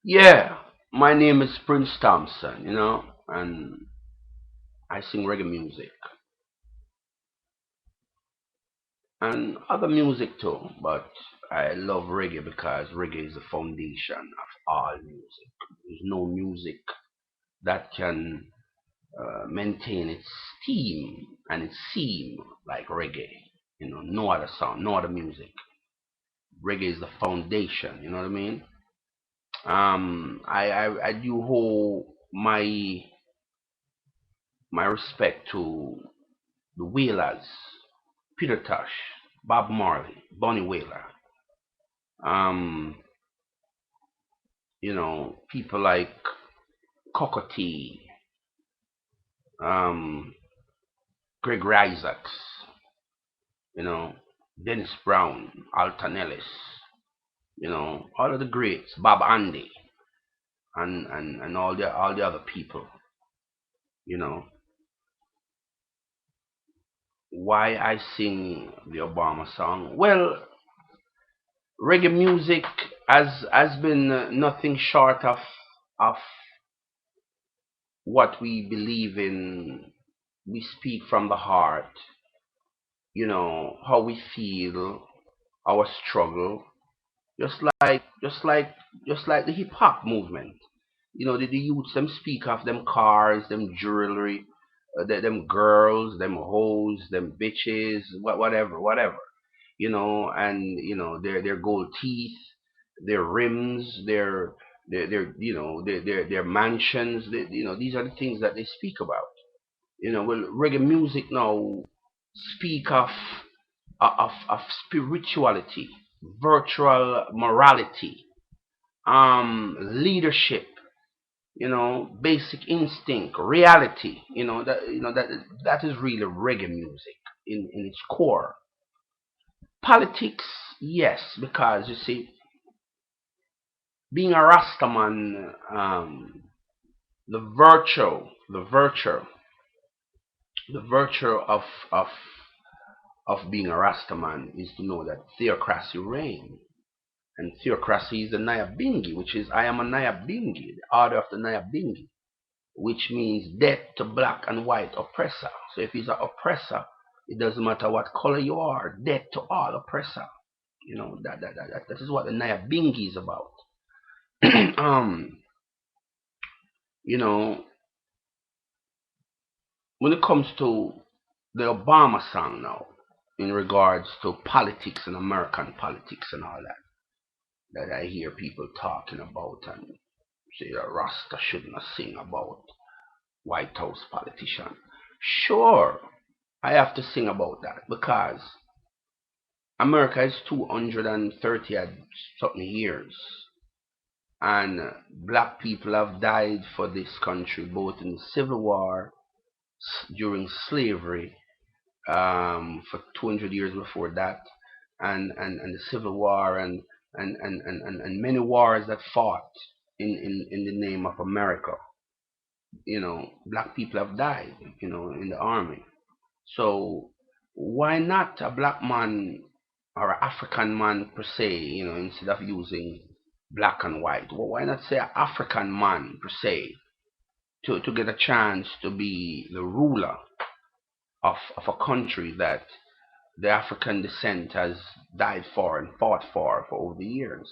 Yeah, my name is Prince Thompson, and I sing reggae music and other music too, but I love reggae because reggae is the foundation of all music. There's no music that can maintain its steam and its seam like reggae. No other song, no other music. Reggae is the foundation, you know what I mean? I do hold my respect to the Whalers, Peter Tosh, Bob Marley, Bonnie Whaler. Um, people like Cocotte, um, Greg Isaacs, you know, Dennis Brown, Alton Ellis, all of the greats, Bob Andy, and all the other people, you know. Why I sing the Obama song? Well, reggae music has been nothing short of what we believe in. We speak from the heart, how we feel, our struggle, just like just like just like the hip hop movement. The youths them speak of them cars, them jewelry, them girls, them hoes, them bitches, whatever. And their gold teeth, their rims, their mansions. These are the things that they speak about. Well, reggae music now speak of spirituality, virtual morality, leadership, basic instinct, reality. That is really reggae music in its core. Politics, yes, because you see, being a Rastaman, the virtue, the virtue, the virtue of being a Rastaman is to know that theocracy reigns. And theocracy is the Nyabingi, which is I am a Nyabingi, the order of the Nyabingi, which means death to black and white oppressor. So if he's an oppressor, it doesn't matter what color you are, death to all oppressor. That is what the Nyabingi is about. um, you know, when it comes to the Obama song now, in regards to politics and American politics and all that I hear people talking about and say that Rasta shouldn't sing about White House politician. Sure, I have to sing about that because America is 230 and something years, and black people have died for this country both in the Civil War, during slavery, for 200 years before that, and the Civil War and many wars that fought in the name of America. Black people have died, in the army. So why not a black man or an African man per se, instead of using black and white? Well, why not say African man per se to get a chance to be the ruler of a country that the African descent has died for and fought for over the years.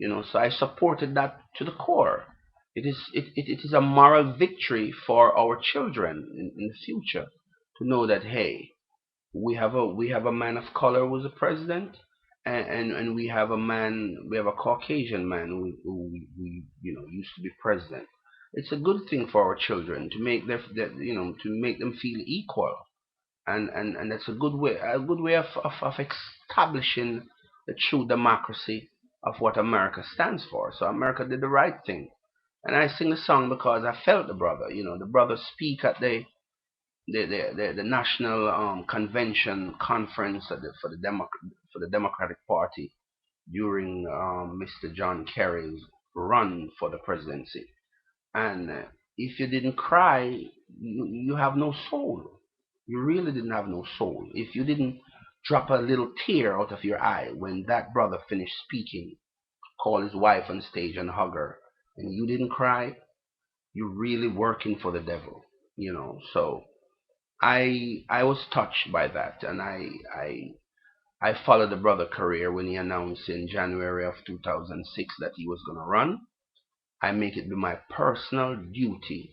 So I supported that to the core. It is a moral victory for our children in the future to know that, hey, we have a man of color who's a president, and we have a Caucasian man who used to be president. It's a good thing for our children to make to make them feel equal, and that's a good way of establishing the true democracy of what America stands for. So America did the right thing, and I sing the song because I felt the brother. The brother speak at the national convention conference for the Democratic Party during Mr. John Kerry's run for the presidency. And if you didn't cry, you have no soul. You really didn't have no soul. If you didn't drop a little tear out of your eye when that brother finished speaking, call his wife on stage and hug her, and you didn't cry, you're really working for the devil, you know. So I was touched by that, and I followed the brother career when he announced in January of 2006 that he was gonna run. I make it be my personal duty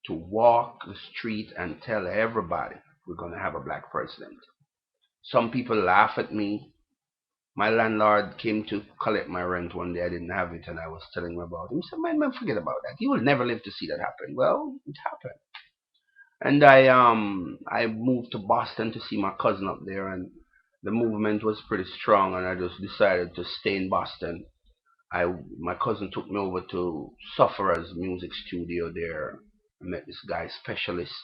to walk the street and tell everybody we're gonna have a black president. Some people laugh at me. My landlord came to collect my rent one day. I didn't have it, and I was telling him about it. He said, "Man, forget about that. You will never live to see that happen." Well, it happened. And I moved to Boston to see my cousin up there, and the movement was pretty strong, and I just decided to stay in Boston. My cousin took me over to Sufferer's music studio there. I met this guy specialist,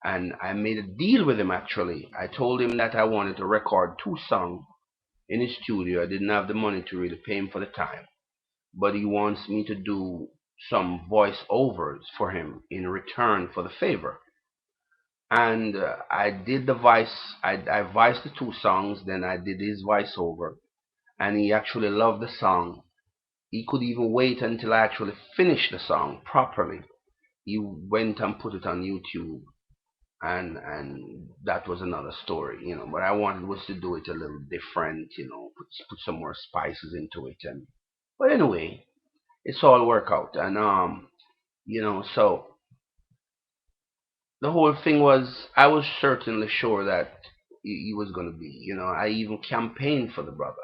and I made a deal with him actually. I told him that I wanted to record 2 songs in his studio. I didn't have the money to really pay him for the time, but he wants me to do some voiceovers for him in return for the favor. And I did the voice. I voiced the 2 songs, then I did his voiceover, and he actually loved the song. He could even wait until I actually finished the song properly. He went and put it on YouTube, and that was another story, you know. What I wanted was to do it a little different, you know, put some more spices into it, and but anyway, it's all work out, and you know, so the whole thing was I was certainly sure that he was gonna be, you know. I even campaigned for the brother.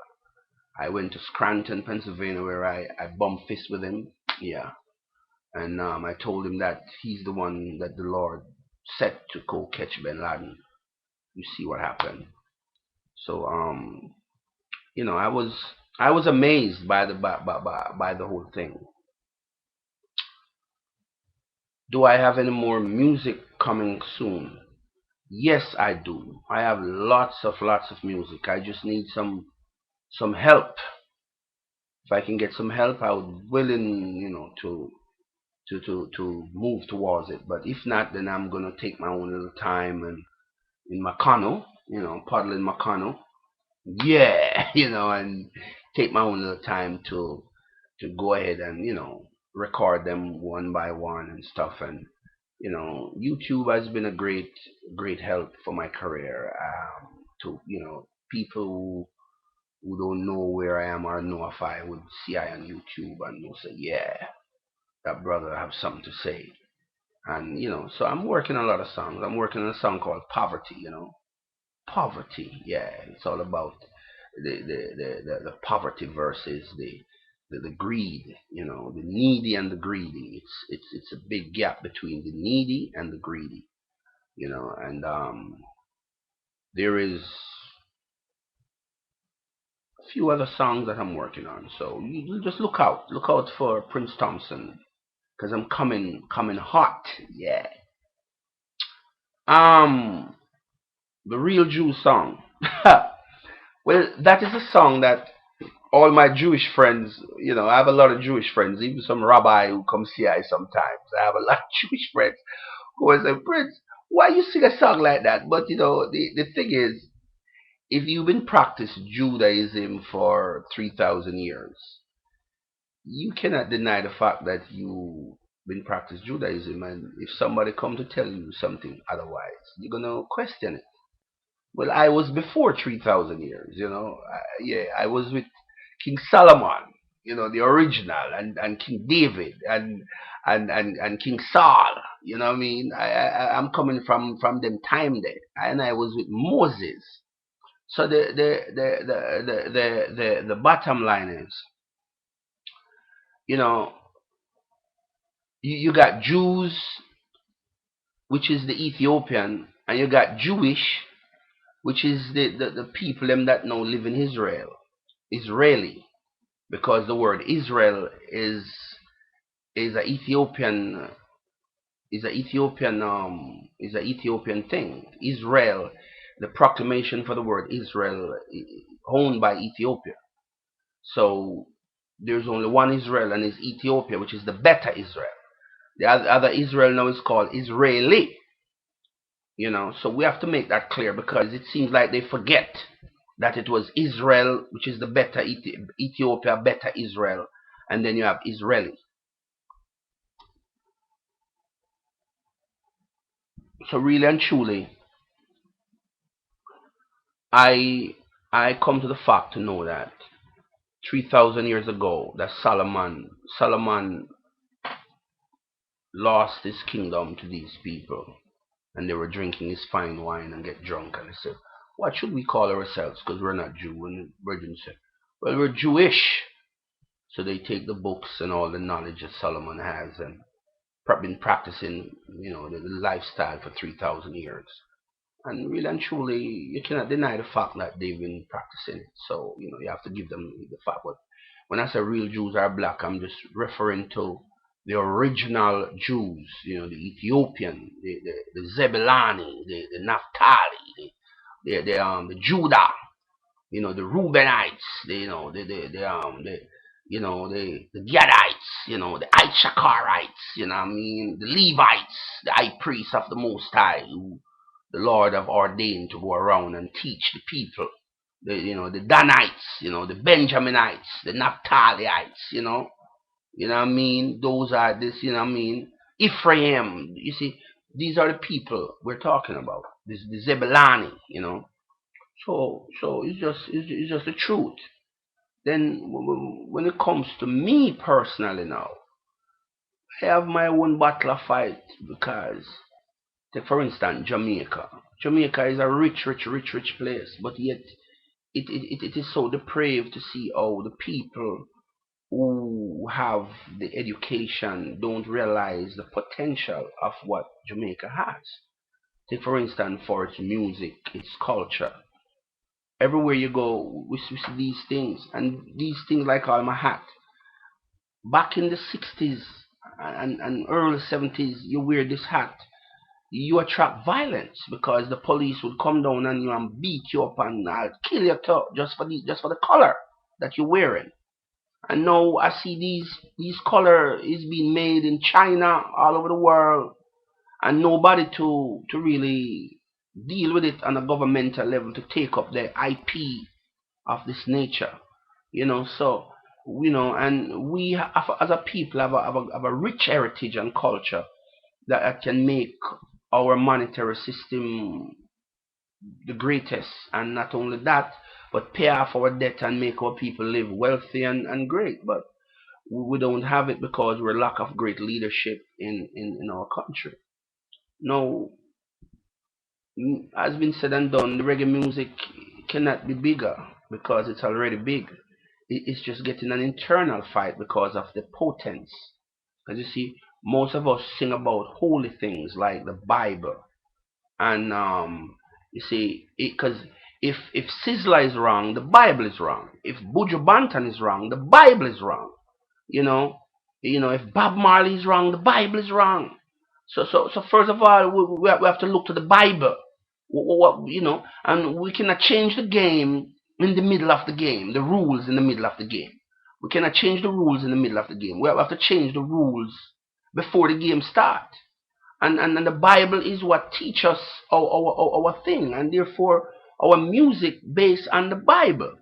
I went to Scranton, Pennsylvania, where I bumped fists with him. Yeah, and I told him that he's the one that the Lord set to go catch Bin Laden. You see what happened. So you know, I was amazed by by the whole thing. Do I have any more music coming soon? Yes, I do. I have lots of music. I just need some help. If I can get some help, I would willing, you know, to move towards it. But if not, then I'm gonna take my own little time and in my canoe, you know, paddle in my canoe. Yeah, you know, and take my own little time to go ahead and, you know, record them one by one and stuff. And you know, YouTube has been a great help for my career. To, you know, people who don't know where I am or know if I would see I on YouTube and they'll say, yeah, that brother have something to say. And you know, so I'm working on a lot of songs. I'm working on a song called Poverty, you know. Poverty, yeah. It's all about the poverty versus the greed, you know, the needy and the greedy. It's a big gap between the needy and the greedy, you know. And there is a few other songs that I'm working on. So you just look out for Prince Thompson, because I'm coming hot, yeah. Um, the Real Jew song. Well, that is a song that all my Jewish friends, you know, I have a lot of Jewish friends, even some rabbi who come see I sometimes. I have a lot of Jewish friends who will say, Prince, why you sing a song like that? But you know, the thing is, if you've been practicing Judaism for 3,000 years, you cannot deny the fact that you've been practicing Judaism, and if somebody come to tell you something otherwise, you're gonna question it. Well, I was before 3,000 years, you know. Yeah, I was with King Solomon, you know, the original, and King David, and King Saul. You know what I mean? I'm coming from them time there, and I was with Moses. So the bottom line is, you know, you got Jews, which is the Ethiopian, and you got Jewish, which is the people them that now live in Israel, Israeli, because the word Israel is a Ethiopian is a Ethiopian thing. Israel, the proclamation for the word Israel, owned by Ethiopia. So there's only one Israel, and it's Ethiopia, which is the better Israel. The other Israel now is called Israeli. You know, so we have to make that clear, because it seems like they forget that it was Israel, which is the better Ethiopia, better Israel, and then you have Israeli. So really and truly, I I come to the fact to know that 3,000 years ago, that Solomon lost his kingdom to these people, and they were drinking his fine wine and get drunk, and they said, "What should we call ourselves? Because we're not Jew." And the virgin said, "Well, we're Jewish." So they take the books and all the knowledge that Solomon has and been practicing, the lifestyle for 3,000 years. And really and truly, you cannot deny the fact that they've been practicing it. So, you have to give them the fact. But when I say real Jews are black, I'm just referring to the original Jews, the Ethiopian, the Zebulani, the Naphtali, the Judah, the Reubenites, the Gadites, the Issacharites, what I mean, the Levites, the high priests of the Most High, who the Lord have ordained to go around and teach the people. The Danites, the Benjaminites, the Naphtaliites, what I mean? Those are this, what I mean? Ephraim, you see, these are the people we're talking about. This the Zebulani, So it's just the truth. Then when it comes to me personally now, I have my own battle of fight because, take for instance, Jamaica. Jamaica is a rich, rich, rich, rich place, but yet it is so depraved to see how the people who have the education don't realize the potential of what Jamaica has. Take for instance, for its music, its culture. Everywhere you go, we see these things, and these things like all my hat. Back in the 60s and early 70s, you wear this hat, you attract violence because the police would come down on you and beat you up and kill you just for the color that you're wearing. And now I see these color is being made in China, all over the world, and nobody to really deal with it on a governmental level to take up the IP of this nature. So and we as a people have a rich heritage and culture that can make our monetary system the greatest, and not only that, but pay off our debt and make our people live wealthy and great. But we don't have it because we're lack of great leadership in our country. Now, as been said and done, the reggae music cannot be bigger because it's already big. It's just getting an internal fight because of the potence. Because you see, most of us sing about holy things like the Bible, and you see, because if Sizzla is wrong, the Bible is wrong. If Buju Banton is wrong, the Bible is wrong. You know, if Bob Marley is wrong, the Bible is wrong. So first of all, we have to look to the Bible. And we cannot change the game in the middle of the game, the rules in the middle of the game. We cannot change the rules in the middle of the game. We have to change the rules before the game starts. And the Bible is what teaches us our thing, and therefore our music based on the Bible,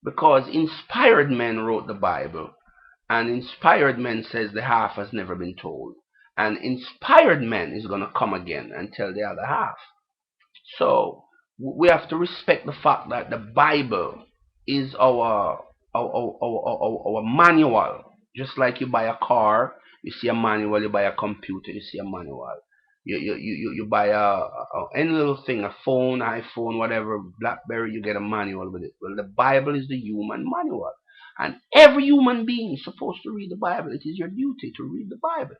because inspired men wrote the Bible, and inspired men says the half has never been told, and inspired men is going to come again and tell the other half. So we have to respect the fact that the Bible is our manual. Just like you buy a car, you see a manual. You buy a computer, you see a manual. You buy any little thing, a phone, iPhone, whatever, BlackBerry, you get a manual with it. Well, the Bible is the human manual, and every human being is supposed to read the Bible. It is your duty to read the Bible,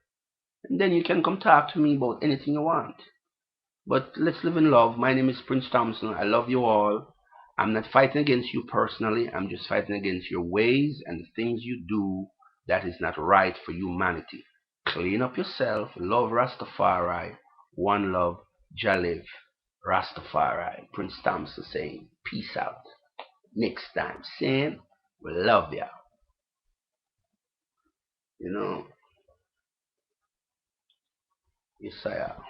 and then you can come talk to me about anything you want. But let's live in love. My name is Prince Thompson. I love you all. I'm not fighting against you personally. I'm just fighting against your ways and the things you do that is not right for humanity. Clean up yourself. Love Rastafari. One love. Jaliv. Rastafari. Prince Thompson saying, peace out. Next time, saying, we love ya. You know, yes, I am.